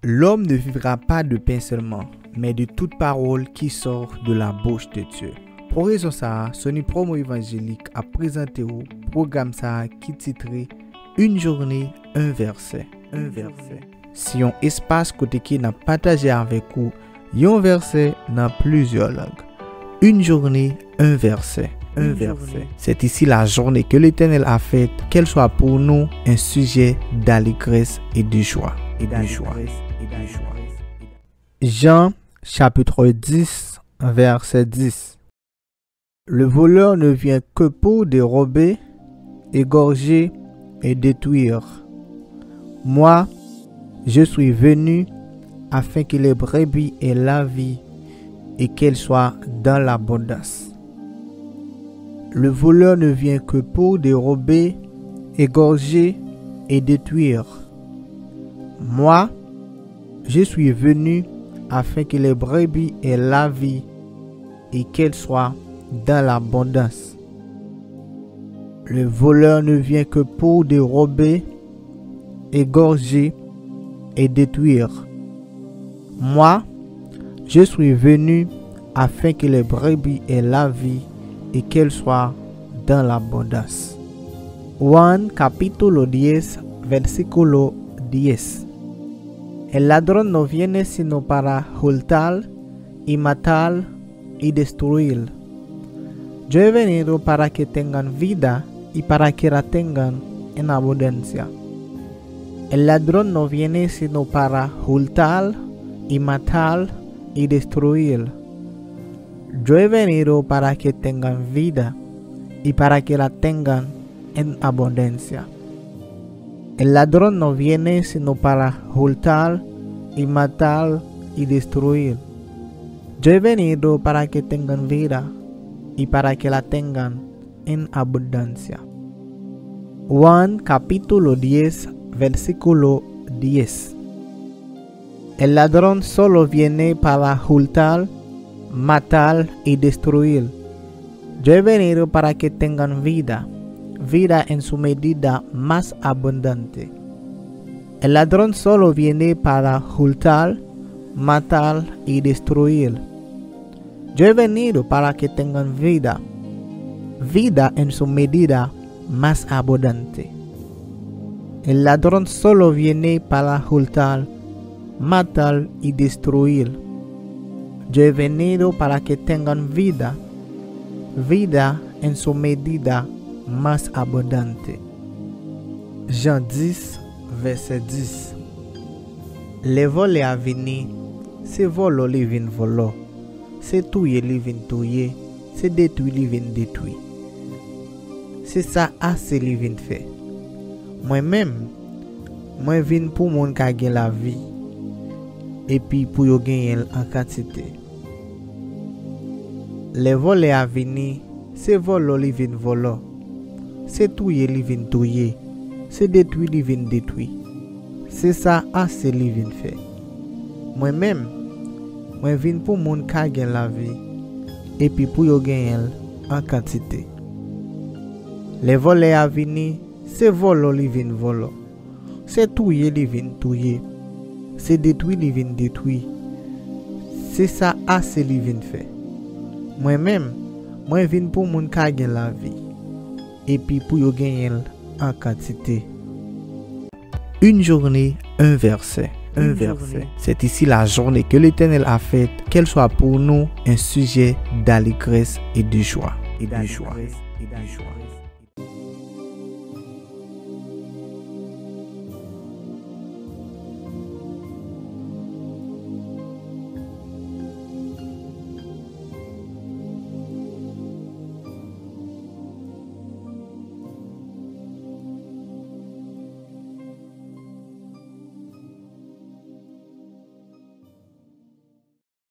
L'homme ne vivra pas de pain seulement, mais de toute parole qui sort de la bouche de Dieu. Pour raison ça, Sony Promo Évangélique a présenté au programme ça qui titré Une journée, un verset. Un verset. Si on espace côté qui n'a partagé avec vous, un verset dans plusieurs langues. Une journée, un verset. Un verset. C'est ici la journée que l'Éternel a faite, qu'elle soit pour nous un sujet d'allégresse et de joie. Jean chapitre 10, verset 10. Le voleur ne vient que pour dérober, égorger et détruire. Moi, je suis venu afin que les brebis aient la vie et qu'elles soient dans l'abondance. Le voleur ne vient que pour dérober, égorger et détruire. Moi, je suis venu afin que les brebis aient la vie et qu'elles soient dans l'abondance. Le voleur ne vient que pour dérober, égorger et détruire. Moi, je suis venu afin que les brebis aient la vie et qu'elles soient dans l'abondance. Juan capítulo 10, versículo 10. El ladrón no viene sino para hurtar y matar y destruir. Yo he venido para que tengan vida y para que la tengan en abundancia. El ladrón no viene sino para hurtar y matar y destruir. Yo he venido para que tengan vida y para que la tengan en abundancia. El ladrón no viene sino para hurtar y matar y destruir. Yo he venido para que tengan vida y para que la tengan en abundancia. Juan capítulo 10, versículo 10. El ladrón solo viene para hurtar, matar y destruir. Yo he venido para que tengan vida en su medida más abundante. El ladrón solo viene para hurtar, matar y destruir. Yo he venido para que tengan vida en su medida más abundante. El ladrón solo viene para hurtar, matar y destruir. Yo he venido para que tengan vida en su medida más abondante. Jean 10, verset 10. Les volets à venir, c'est volo li vin volo, c'est touye li vin touye, c'est détruit li vin détruit. C'est ça assez li vin fait. Moi-même, moi vin pour moun ka gen la vie, et puis pour yo gen en quantité. Les volets à venir, c'est volo li vin volo. C'est touye li vin touye, c'est détruit li vin détruit. C'est ça assez li vin fait. Moi-même, moi vin pour moun ka gen la vie, et puis pour yo gen en quantité. Les volets à venir, c'est volo li vin volo. C'est touye li vin touye, c'est détruit li vin détruit. C'est ça assez li vin fait. Moi-même, moi vin pour moun ka gen la vie, et puis pour yo gen en quantité. Une journée, un verset. Un verset. C'est ici la journée que l'Éternel a faite, qu'elle soit pour nous un sujet d'allégresse et de joie.